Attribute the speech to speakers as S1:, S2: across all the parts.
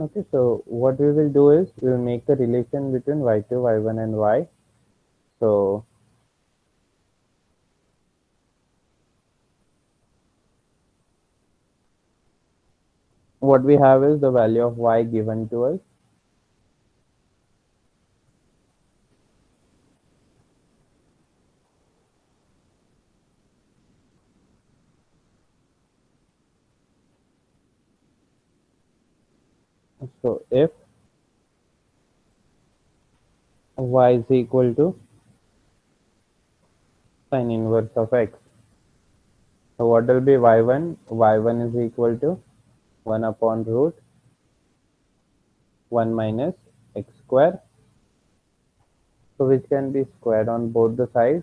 S1: Okay, so what we will do is we will make the relation between y2, y1 and y. So what we have is the value of y given to us. So if y is equal to sine inverse of x, so what will be y1? Y1 is equal to 1 upon root 1 minus x square, so which can be squared on both the sides.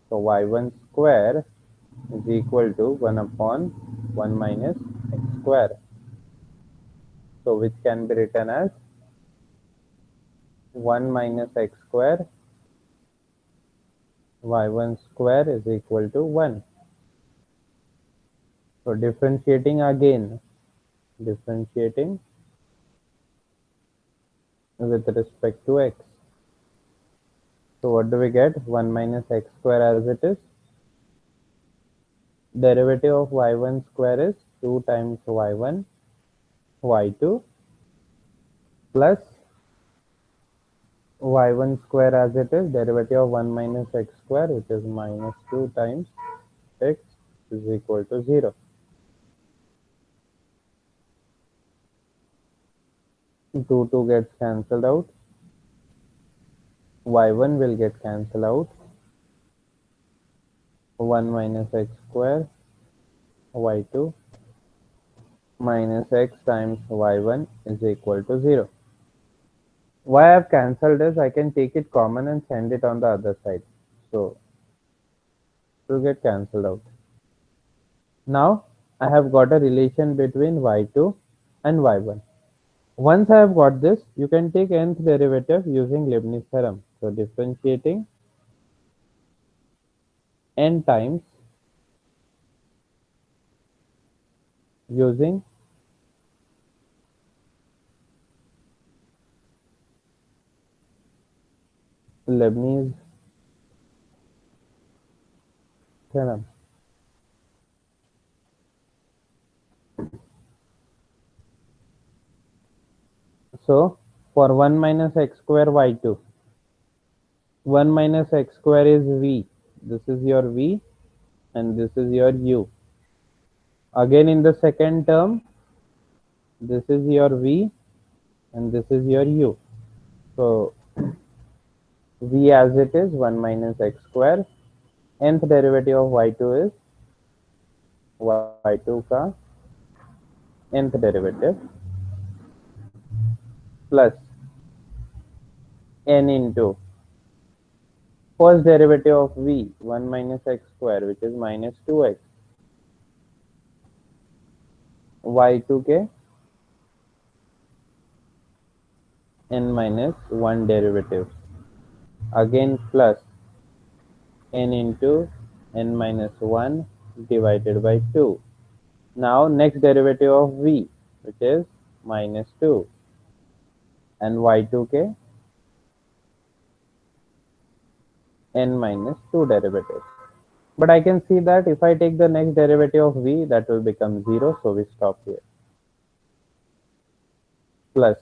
S1: So y1 square is equal to 1 upon 1 minus x square, so which can be written as 1 minus x square y1 square is equal to 1. So differentiating again, differentiating with respect to x. So what do we get? 1 minus x square as it is. Derivative of y1 square is 2 times y1 y2 plus y1 square as it is. Derivative of 1 minus x square, which is minus 2 times x, is equal to 0. 2 gets cancelled out. Y1 will get cancelled out. 1 minus x square y2 minus x times y1 is equal to 0. Why I have cancelled is I can take it common and send it on the other side. So it will get cancelled out. Now I have got a relation between y2 and y1. Once I have got this, you can take nth derivative using Leibniz theorem. So differentiating n times using Leibniz theorem. So for 1 minus x square y2, 1 minus x square is v. This is your v and this is your u. Again in the second term, this is your v and this is your u. So v as it is 1 minus x square. Nth derivative of y2 is y2 का nth derivative plus n into first derivative of v 1 minus x square, which is minus 2x, y2 के n minus 1 derivative, again plus n into n minus 1 divided by 2. Now next derivative of v, which is minus 2, and y2 के n minus 2 derivative. But I can see that if I take the next derivative of v, that will become 0, so we stop here. Plus,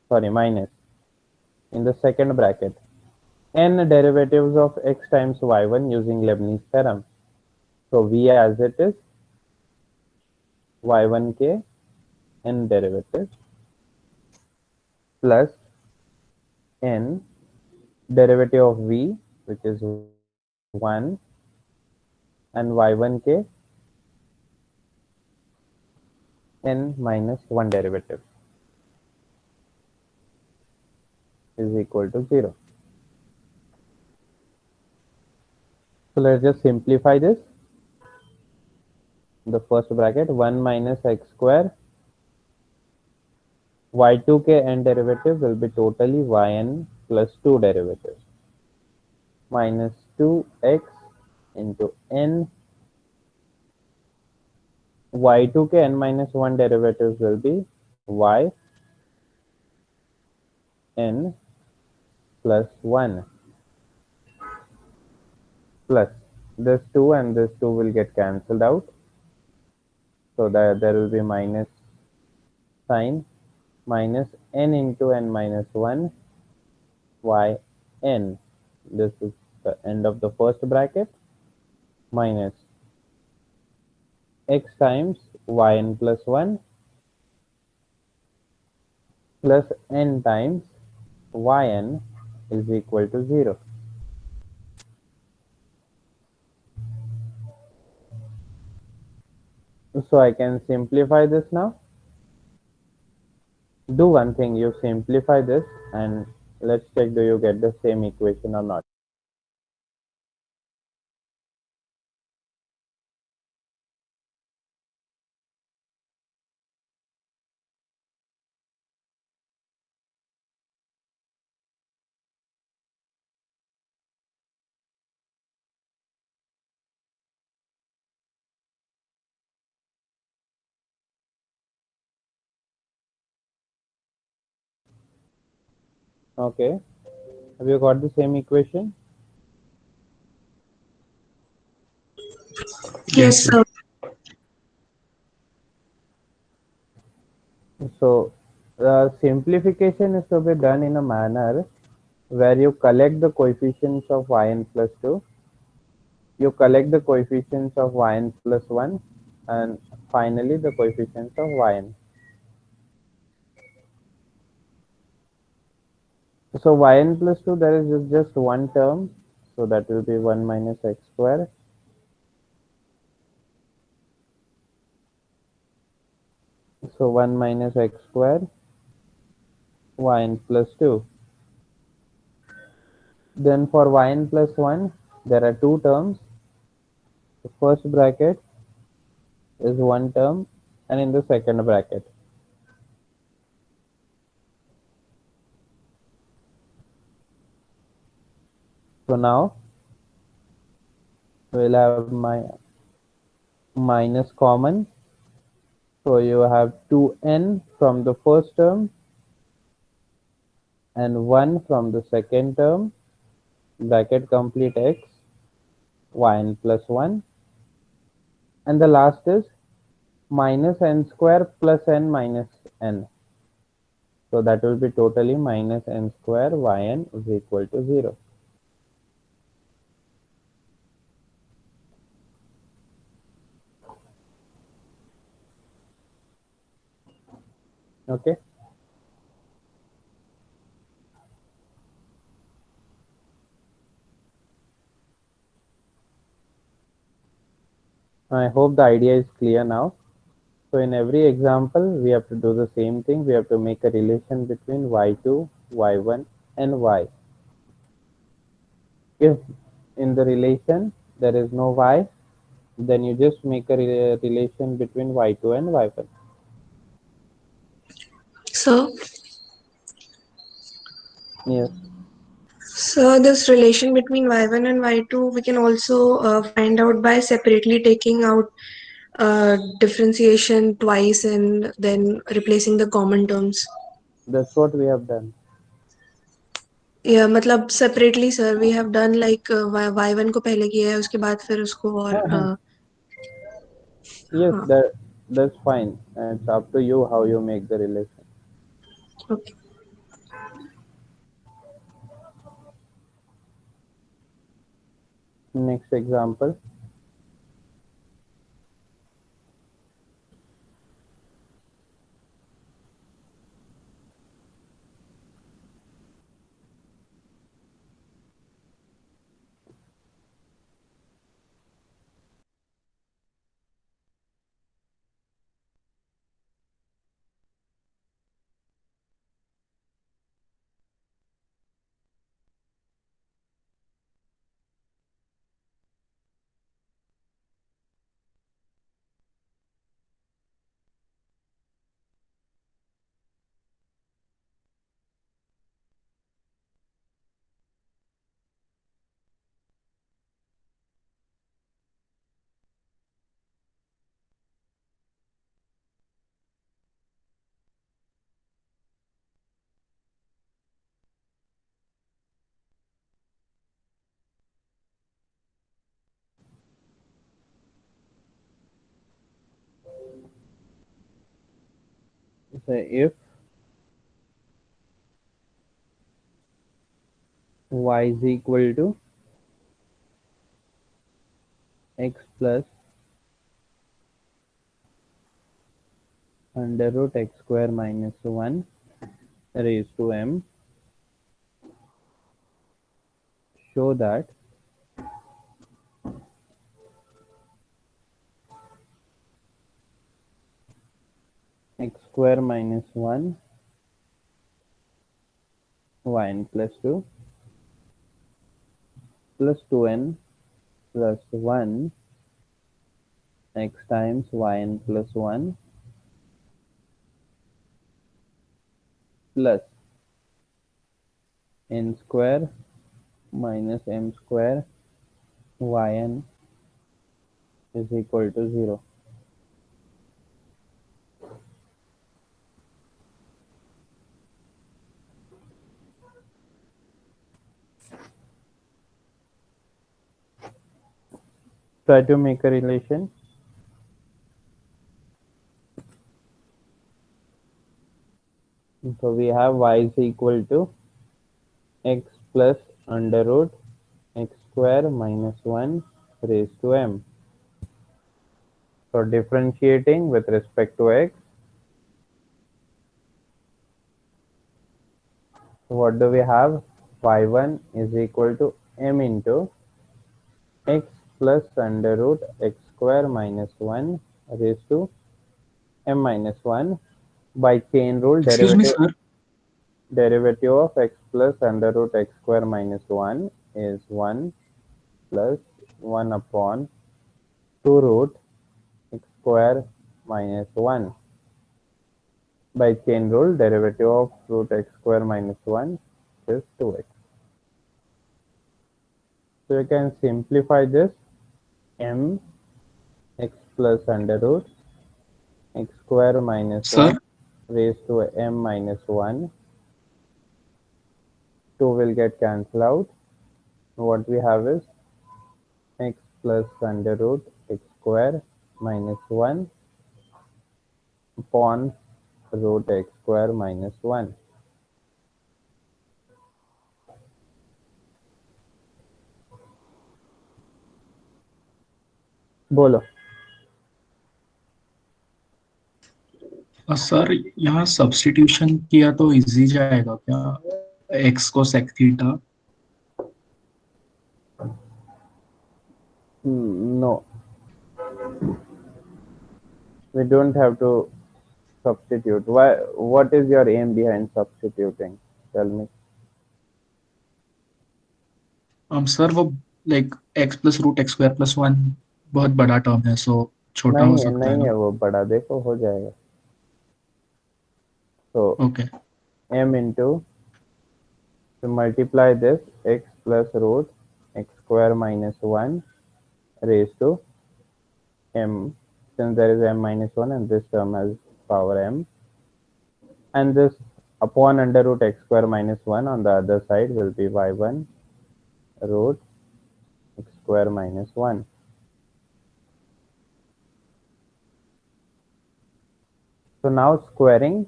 S1: sorry, minus in the second bracket n derivatives of x times y1 using Leibniz theorem. So v as it is y1 के n derivative plus n derivative of v, which is 1, and y1 के n minus 1 derivative is equal to 0. So let's just simplify this. The first bracket 1 minus x square y2 के n derivative will be totally yn plus 2 derivatives minus 2x into n y2 के n minus 1 derivatives will be y n plus 1 plus this 2 and this 2 will get cancelled out, so that there will be minus sign, minus n into n minus 1 y n. This is the end of the first bracket, minus x times yn plus 1 plus n times yn is equal to 0. So I can simplify this now. Do one thing, you simplify this and let's check do you get the same equation or not. Okay, have you got the same equation?
S2: Yes,
S3: Yes, sir.
S2: sir.
S1: So simplification is to be done in a manner where you collect the coefficients of yn plus 2, you collect the coefficients of yn plus 1, and finally the coefficients of yn. So yn plus 2, there is just one term, so that will be 1 minus x square. So 1 minus x square yn plus 2. Then for yn plus 1, there are two terms. The first bracket is one term, and in the second bracket. So now we'll have my minus common. So you have 2n from the first term and 1 from the second term, bracket complete x, yn plus 1. And the last is minus n square plus n minus n. So that will be totally minus n square yn is equal to 0. Okay. I hope the idea is clear now. So in every example, we have to do the same thing. We have to make a relation between y2, y1, and y. If in the relation there is no y, then you just make a relation between y2 and y1.
S2: So,
S1: Yes,
S2: this relation between y1 and y2, we can also find out by separately taking out differentiation twice and then replacing the common terms.
S1: that's what we have done.
S2: या मतलब separately sir we have done like y1 को पहले किया है उसके बाद फिर उसको और
S1: Yes,
S2: हाँ
S1: that's fine. It's up to you how you make the relation.
S2: okay.
S1: Next example. So if y is equal to x plus under root x square minus 1 raised to m, show that x square minus 1 yn plus 2 plus 2n plus 1 x times yn plus 1 plus n square minus m square yn is equal to 0. Try to make a relation. So we have y is equal to x plus under root x square minus 1 raised to m. So differentiating with respect to x, what do we have? y1 is equal to m into x plus under root x square minus 1 raised to m minus 1. By chain rule,
S3: Excuse me, sir.
S1: derivative of x plus under root x square minus 1 is 1 plus 1 upon 2 root x square minus 1. By chain rule, derivative of root x square minus 1 is 2x. So you can simplify this. M x plus under root x square minus
S3: Sir,
S1: 1 raised to m minus 1. 2 will get cancelled out. What we have is x plus under root x square minus 1 upon root x square minus 1. बोलो.
S3: Sir यहाँ substitution किया तो easy जाएगा क्या, x को sec theta?
S1: No, we don't have to substitute. Why? What is your aim behind substituting? Tell me.
S3: Sir वो like x plus root x square plus one बहुत बड़ा टर्म है, सो छोटा हो
S1: नहीं है,
S3: सकता है
S1: नहीं है
S3: ना?
S1: वो बड़ा. देखो हो जाएगा. So
S3: okay.
S1: m into, to multiply this x plus root x square minus 1 raised to m, since there is m minus 1 and this term has power m, and this upon under root x square minus 1 on the other side will be y1 root x square minus 1. So now squaring,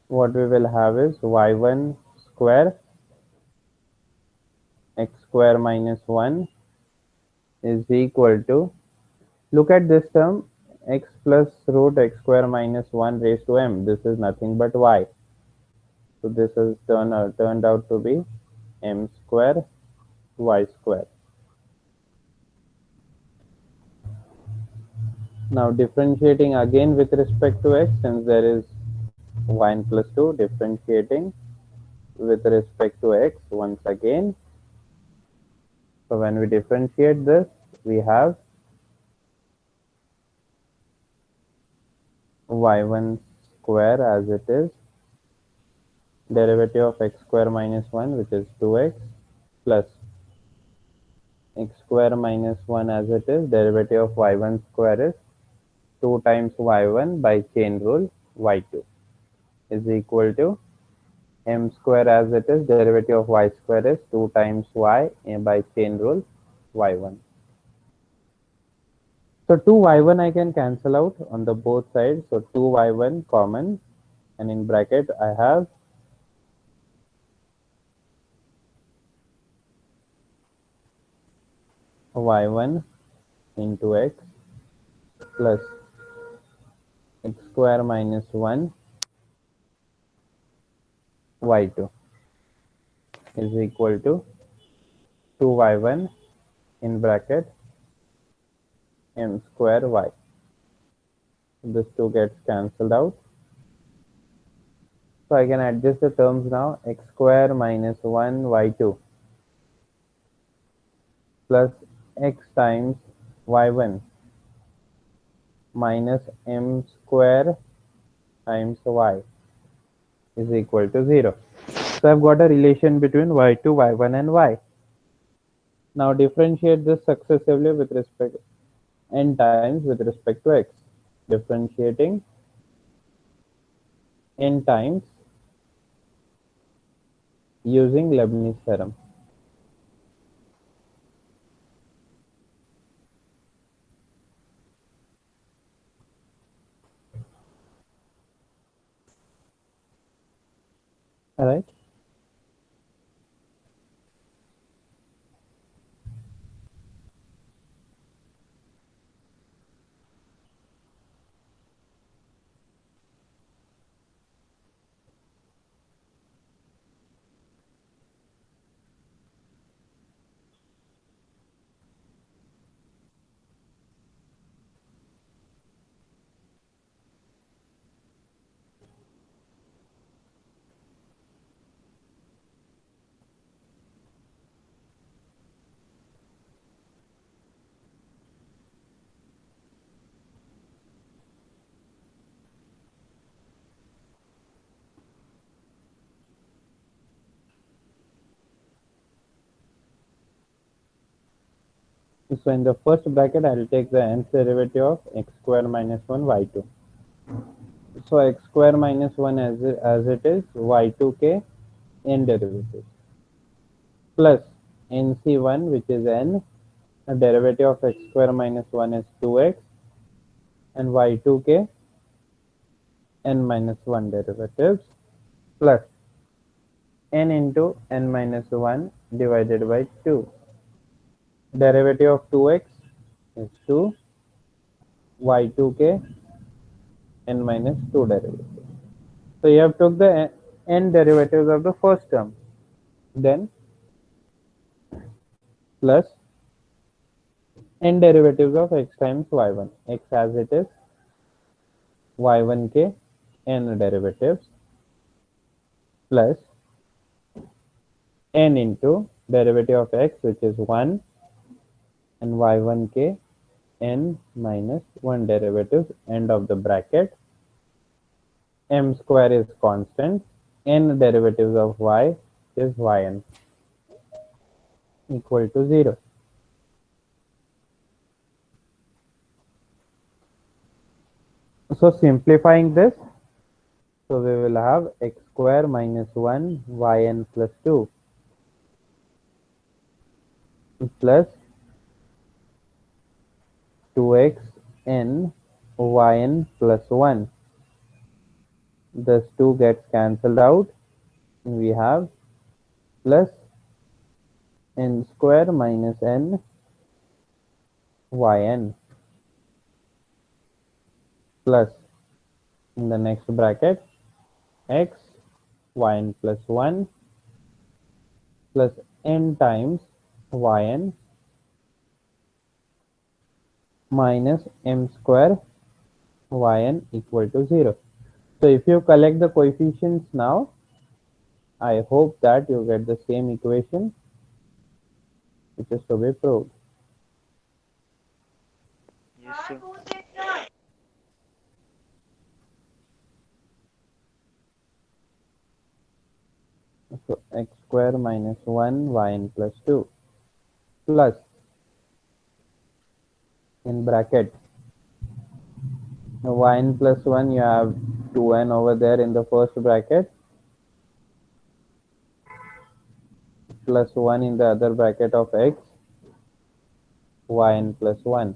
S1: what we will have is y1 square x square minus 1 is equal to, look at this term, x plus root x square minus 1 raised to m. This is nothing but y. So this has turned out to be m square y square. Now differentiating again with respect to x, since there is y plus 2, differentiating with respect to x once again. So when we differentiate this, we have y1 square as it is, derivative of x square minus 1, which is 2x, plus x square minus 1 as it is, derivative of y1 square is 2 times y1 by chain rule y2 is equal to m square as it is, derivative of y square is 2 times y by chain rule y1. So 2y1 I can cancel out on the both sides. So 2y1 common, and in bracket I have y1 into x plus x square minus 1 y2 is equal to 2y1 in bracket m square y. This 2 gets cancelled out. So I can adjust the terms now. X square minus 1 y2 plus x times y1 minus m square times y is equal to 0. So I've got a relation between y2, y1 and y. Now differentiate this successively with respect n times with respect to x. Differentiating n times using Leibniz theorem. Alright. So in the first bracket, I'll take the nth derivative of x square minus 1 y2. So x square minus 1 as it is y2k n derivative plus nc1 which is n. The derivative of x square minus 1 is 2x and y2k n minus 1 derivatives plus n into n minus 1 divided by 2. Derivative of 2x is 2, y2k n minus 2 derivatives. So you have took the n derivatives of the first term, then plus n derivatives of x times y1. X as it is, y1k n derivatives plus n into derivative of x which is 1 and y1k n minus 1 derivatives, end of the bracket. M square is constant, n derivatives of y is yn equal to 0. So simplifying this, so we will have x square minus 1 yn plus 2 plus 2x n yn plus 1. This 2 gets cancelled out. We have plus n square minus n yn plus in the next bracket x yn plus 1 plus n times yn minus m square yn equal to 0. So if you collect the coefficients now, I hope that you get the same equation which is to be proved.
S4: Yes, sir.
S1: So x square minus 1 yn plus 2 plus in bracket yn plus 1, you have 2n over there in the first bracket plus 1 in the other bracket of x yn plus 1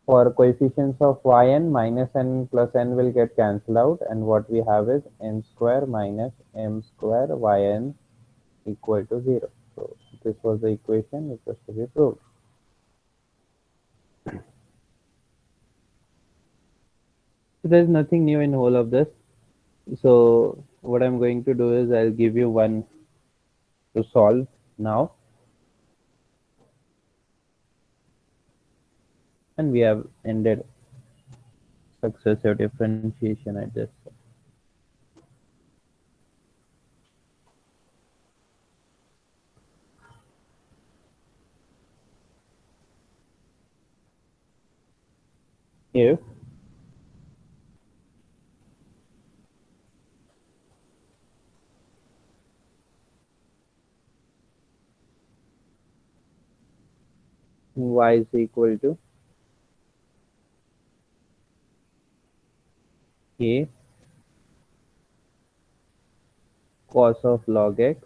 S1: For coefficients of yn, minus n plus n will get cancelled out, and what we have is n square minus m square yn equal to 0. So this was the equation which was to be proved. So there is nothing new in whole of this. So what I'm going to do is I'll give you one to solve now, and we have ended successive differentiation at this. If y is equal to a cos of log x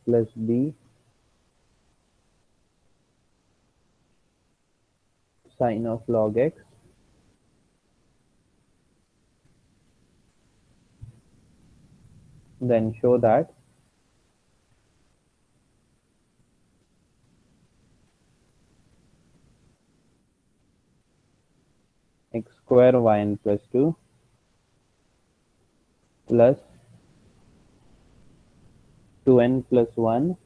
S1: plus b sine of log x, then show that x square yn plus 2 plus 2n plus 1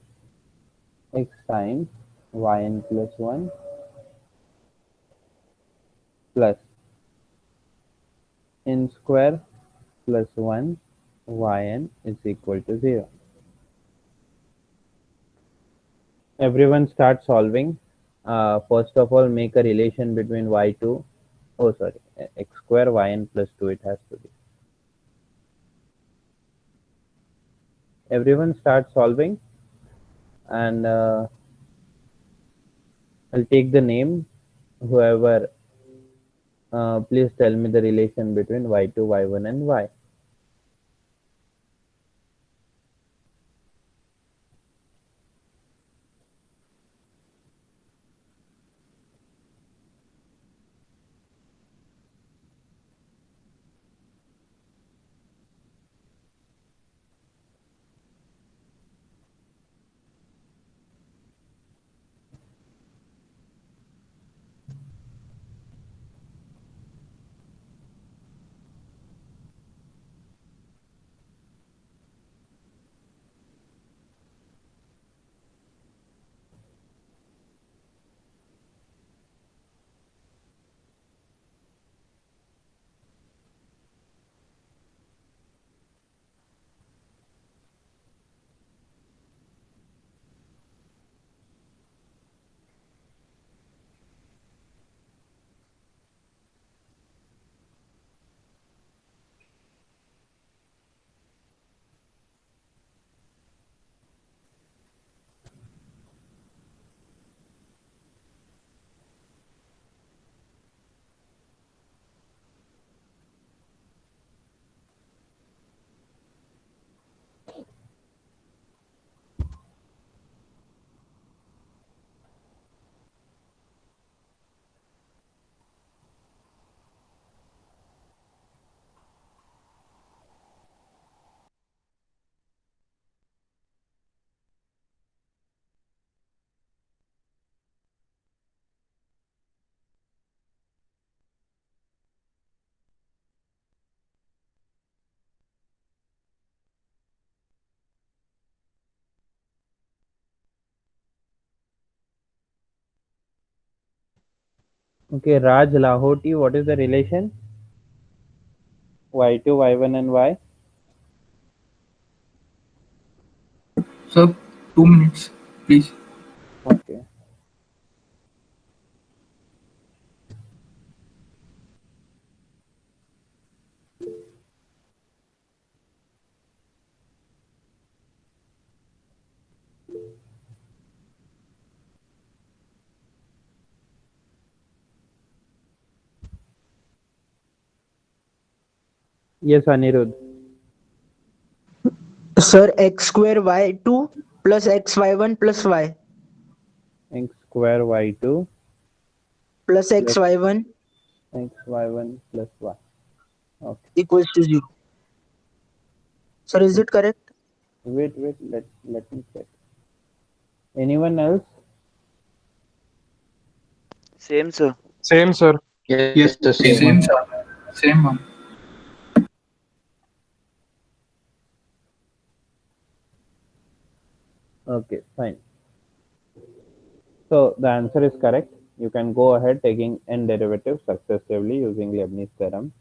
S1: x times yn plus 1 plus n square plus 1 yn is equal to 0. Everyone start solving. First of all, make a relation between y2, oh sorry, x square yn plus 2 it has to be. Everyone start solving, and I'll take the name. Whoever, please tell me the relation between y2, y1 and y. Okay, Raj Lahoti, what is the relation? Y2, y1 and y?
S3: Sir, 2 minutes, please.
S1: Okay. Yes, Anirudh.
S4: Sir, x square y2 plus x y1 plus y.
S1: x square y2
S4: plus
S1: plus
S4: x y1
S1: x y1 plus y. Okay.
S4: equals to 0. Sir, is it correct?
S1: Wait. Let me check. Anyone else?
S5: Same, sir.
S6: Same, sir.
S7: Yes,
S3: Yes,
S7: sir,
S3: same
S7: same
S3: one.
S7: one.
S3: Same one.
S1: Okay, fine. So the answer is correct. You can go ahead taking n derivatives successively using Leibniz theorem.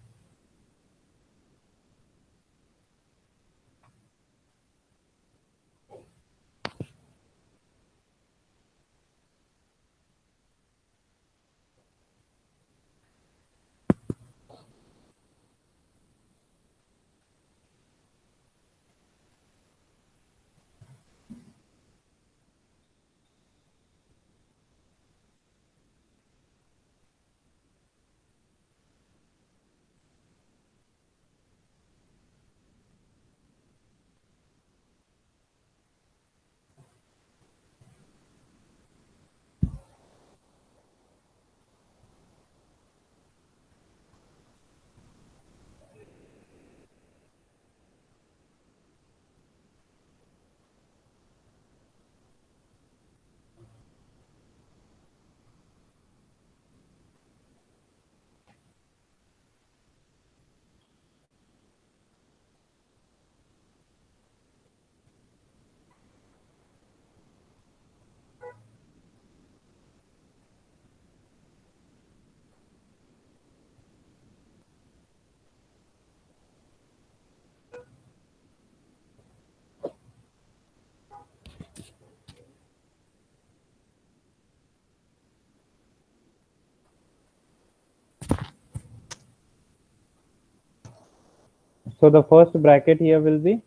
S1: So the first bracket here will be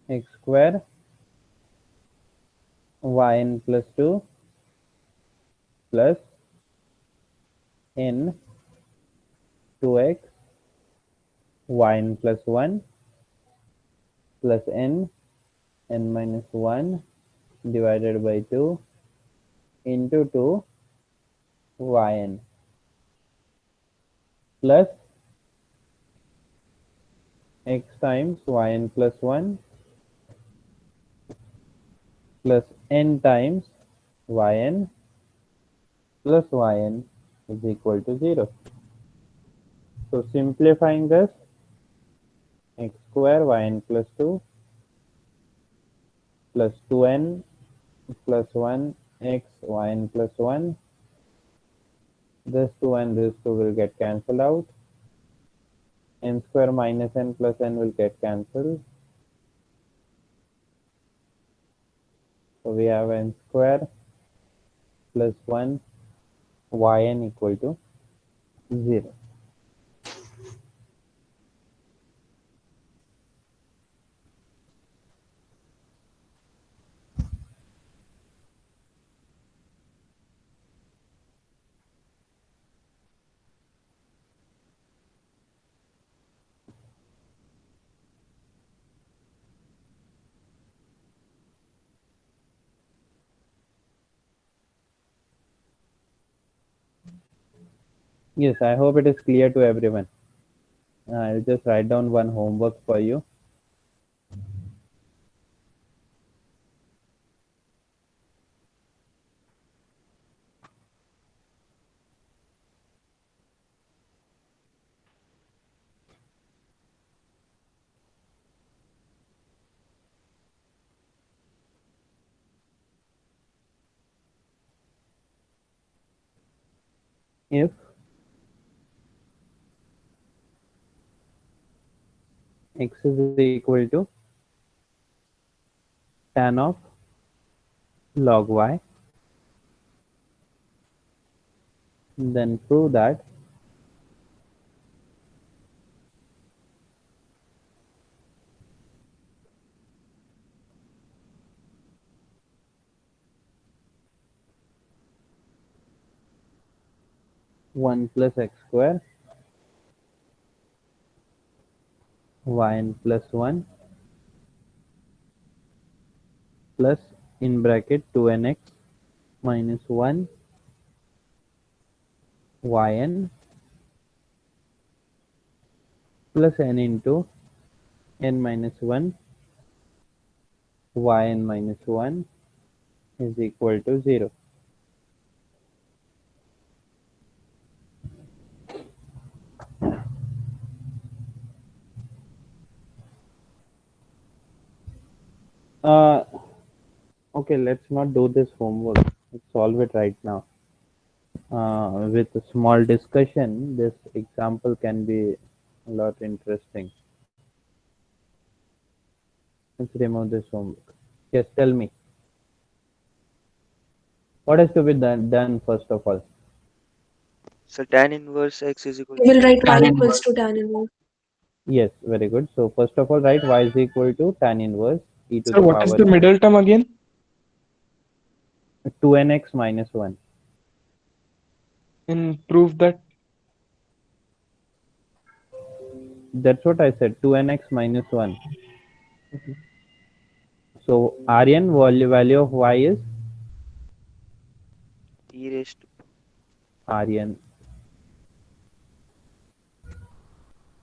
S1: x square yn plus 2 plus n 2x yn plus 1 plus n minus 1 divided by 2 into 2 yn plus x times yn plus 1 plus n times yn plus yn is equal to 0. So simplifying this, x square yn plus 2 plus 2n plus 1 x yn plus 1. This 2 and this 2 will get cancelled out. N square minus n plus n will get cancelled. So we have n square plus 1 yn equal to 0. Yes, I hope it is clear to everyone. I'll just write down one homework for you. If x is equal to tan of log y, then prove that one plus x square yn plus 1 plus in bracket 2nx minus 1 yn plus n into n minus 1 yn minus 1 is equal to 0. Uh, okay, let's not do this homework. Let's solve it right now. With a small discussion, this example can be a lot interesting. Let's remove this homework. Yes, tell me. What has to be done first of all?
S5: So tan inverse x is equal
S2: We will
S5: to
S2: write y
S3: Tan
S2: equals to
S3: inverse.
S2: tan inverse.
S1: Yes, very good. So first of all, write y is equal to tan inverse e to
S3: Sir,
S1: the
S3: what is
S1: power
S3: the middle term again?
S1: 2nx minus 1.
S3: And prove that.
S1: That's what I said, 2nx minus 1.
S3: Okay.
S1: So Rn value of y is
S5: e raised to
S1: Rn.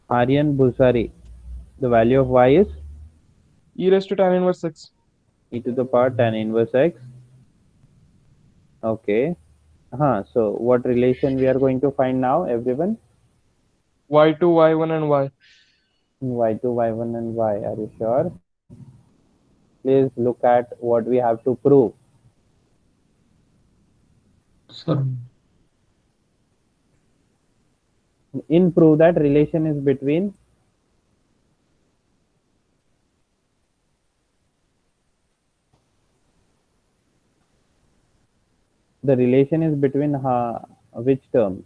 S1: Rn Bhusari. The value of y is
S3: E raised to tan inverse x.
S1: e to the power tan inverse x. Okay. So what relation we are going to find now, everyone?
S3: Y2, Y1, and Y.
S1: Y2, y1, and y. Are you sure? Please look at what we have to prove.
S3: Sir,
S1: In prove that relation is between the relation is between which terms?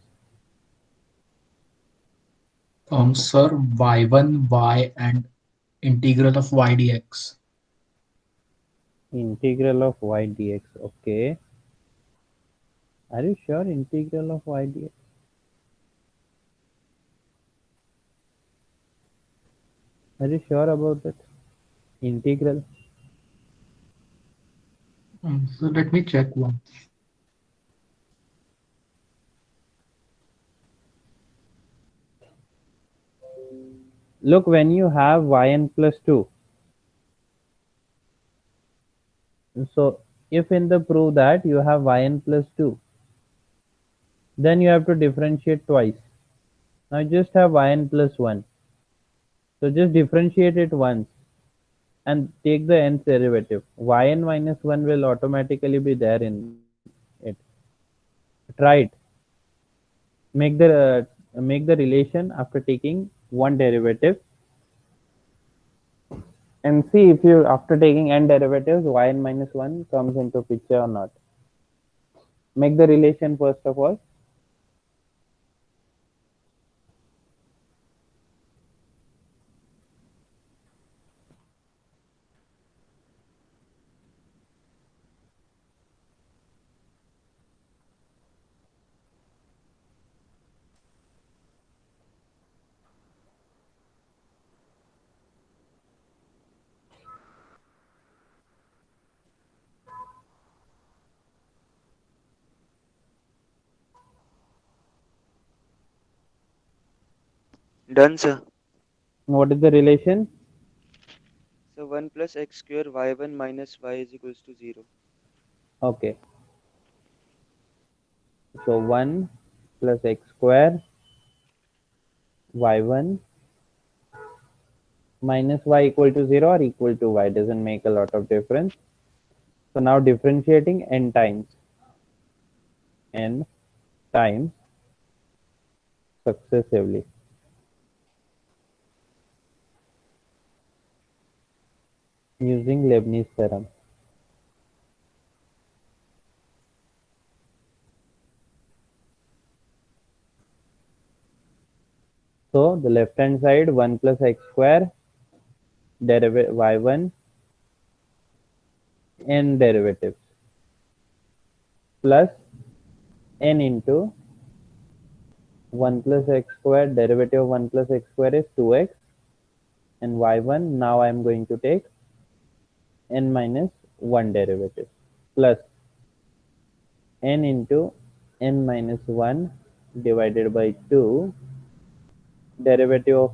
S3: sir, Y1, Y, and integral of y dx.
S1: Integral of y dx. Okay. Are you sure integral of y dx? Are you sure about that? Integral.
S3: So let me check one.
S1: Look, when you have yn plus 2, so if in the prove that you have yn plus 2, then you have to differentiate twice. Now just have yn plus 1. So just differentiate it once and take the nth derivative. Yn minus 1 will automatically be there in it. Try it. Make the relation after taking one derivative and see if you after taking n derivatives yn minus 1 comes into picture or not. Make the relation first of all.
S5: done, sir.
S1: What is the relation?
S5: So 1 plus x square y1 minus y is equals to 0.
S1: Okay. So 1 plus x square y1 minus y equal to 0 or equal to y doesn't make a lot of difference. So now differentiating n times successively using Leibniz theorem. So the left hand side 1 plus x square derivative y1 n derivatives plus n into 1 plus x square derivative of 1 plus x square is 2x and y1 now I am going to take n minus one derivative plus n into n minus 1 divided by 2 derivative of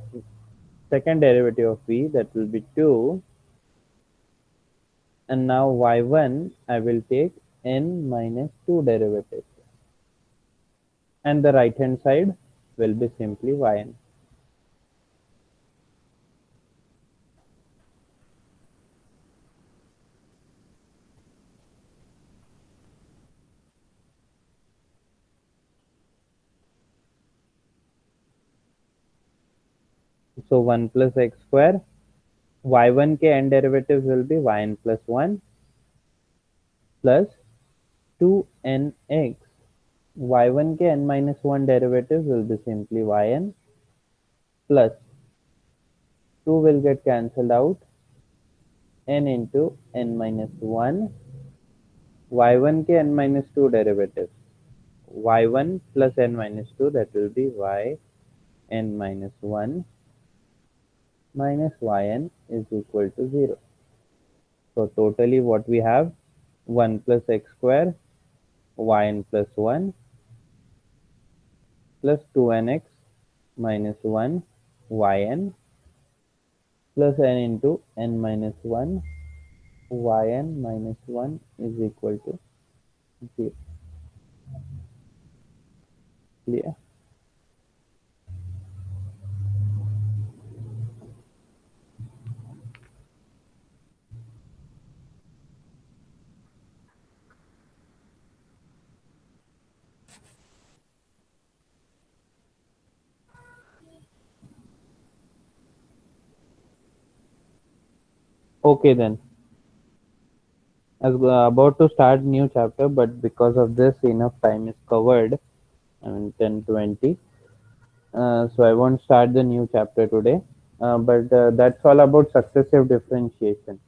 S1: second derivative of v, that will be 2, and now y1 I will take n minus 2 derivative, and the right hand side will be simply yn. So 1 plus x square, y1 के n derivatives will be yn plus 1 plus 2nx, y1 के n minus 1 derivatives will be simply yn plus 2 will get cancelled out, n into n minus 1, y1 के n minus 2 derivatives, y1 plus n minus 2, that will be y n minus 1 minus yn is equal to 0. So totally what we have, 1 plus x square yn plus 1 plus 2nx minus 1 yn plus n into n minus 1 yn minus 1 is equal to 0. Clear? Okay then. I was about to start new chapter, but because of this enough time is covered. I mean 10:20. So I won't start the new chapter today. But that's all about successive differentiation.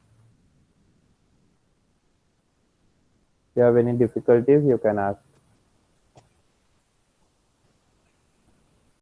S1: If you have any difficulties, you can ask.